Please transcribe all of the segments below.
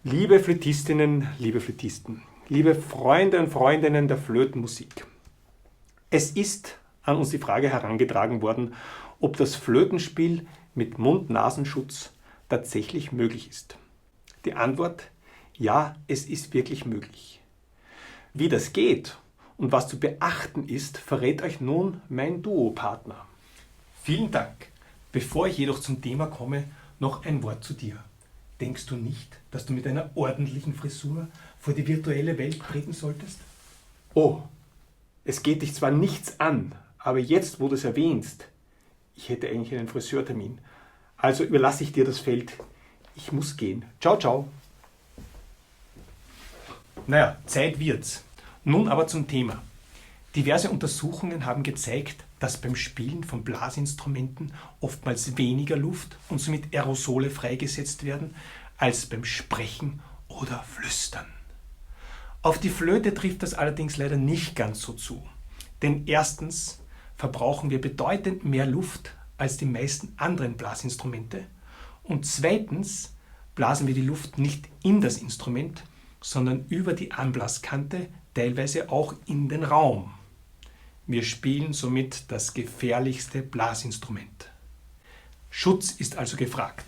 Liebe Flötistinnen, liebe Flötisten, liebe Freunde und Freundinnen der Flötenmusik. Es ist an uns die Frage herangetragen worden, ob das Flötenspiel mit Mund-Nasenschutz tatsächlich möglich ist. Die Antwort: ja, es ist wirklich möglich. Wie das geht und was zu beachten ist, verrät euch nun mein Duopartner. Vielen Dank. Bevor ich jedoch zum Thema komme, noch ein Wort zu dir. Denkst du nicht, dass du mit einer ordentlichen Frisur vor die virtuelle Welt treten solltest? Oh, es geht dich zwar nichts an, aber jetzt, wo du es erwähnst, ich hätte eigentlich einen Friseurtermin. Also überlasse ich dir das Feld. Ich muss gehen. Ciao, ciao. Naja, Zeit wird's. Nun aber zum Thema. Diverse Untersuchungen haben gezeigt, dass beim Spielen von Blasinstrumenten oftmals weniger Luft und somit Aerosole freigesetzt werden, als beim Sprechen oder Flüstern. Auf die Flöte trifft das allerdings leider nicht ganz so zu. Denn erstens verbrauchen wir bedeutend mehr Luft als die meisten anderen Blasinstrumente und zweitens blasen wir die Luft nicht in das Instrument, sondern über die Anblaskante, teilweise auch in den Raum. Wir spielen somit das gefährlichste Blasinstrument. Schutz ist also gefragt.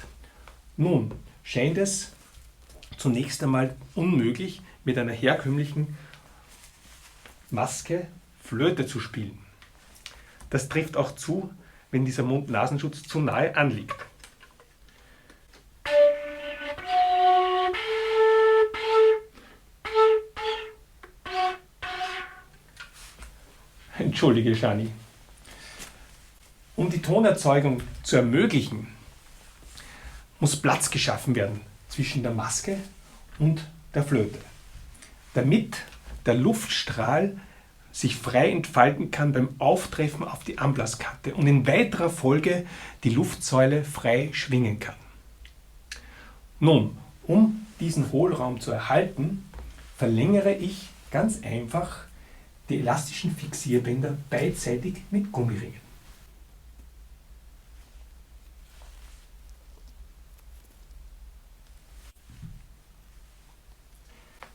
Nun scheint es zunächst einmal unmöglich, mit einer herkömmlichen Maske Flöte zu spielen. Das trifft auch zu, wenn dieser Mund-Nasenschutz zu nahe anliegt. Entschuldige, Shani. Um die Tonerzeugung zu ermöglichen, muss Platz geschaffen werden zwischen der Maske und der Flöte, damit der Luftstrahl sich frei entfalten kann beim Auftreffen auf die Anblaskante und in weiterer Folge die Luftsäule frei schwingen kann. Nun, um diesen Hohlraum zu erhalten, verlängere ich ganz einfach die elastischen Fixierbänder beidseitig mit Gummiringen.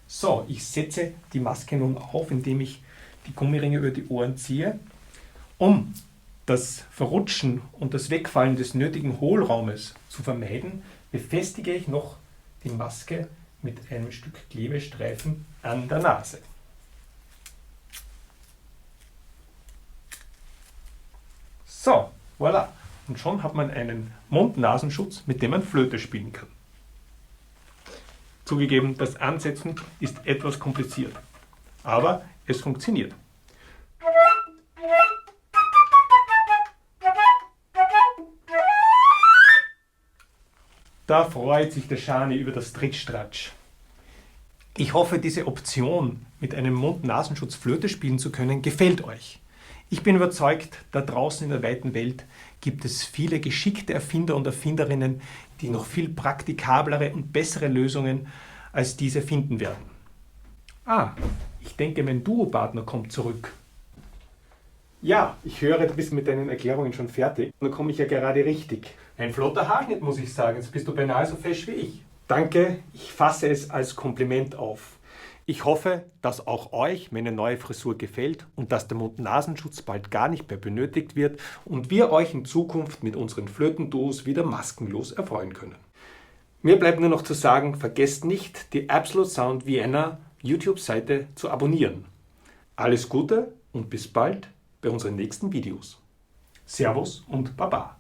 So, ich setze die Maske nun auf, indem ich die Gummiringe über die Ohren ziehe. Um das Verrutschen und das Wegfallen des nötigen Hohlraumes zu vermeiden, befestige ich noch die Maske mit einem Stück Klebestreifen an der Nase. So, voilà. Und schon hat man einen Mund-Nasenschutz, mit dem man Flöte spielen kann. Zugegeben, das Ansetzen ist etwas kompliziert, aber es funktioniert. Da freut sich der Shani über das Tritsch-Tratsch. Ich hoffe, diese Option, mit einem Mund-Nasenschutz Flöte spielen zu können, gefällt euch. Ich bin überzeugt, da draußen in der weiten Welt gibt es viele geschickte Erfinder und Erfinderinnen, die noch viel praktikablere und bessere Lösungen als diese finden werden. Ich denke, mein Duopartner kommt zurück. Ja, ich höre, du bist mit deinen Erklärungen schon fertig. Dann komme ich ja gerade richtig. Ein flotter Haarschnitt, muss ich sagen. Jetzt bist du beinahe so fesch wie ich. Danke, ich fasse es als Kompliment auf. Ich hoffe, dass auch euch meine neue Frisur gefällt und dass der Mund-Nasenschutz bald gar nicht mehr benötigt wird und wir euch in Zukunft mit unseren Flötenduos wieder maskenlos erfreuen können. Mir bleibt nur noch zu sagen, vergesst nicht, die Absolute Sound Vienna YouTube-Seite zu abonnieren. Alles Gute und bis bald bei unseren nächsten Videos. Servus und Baba!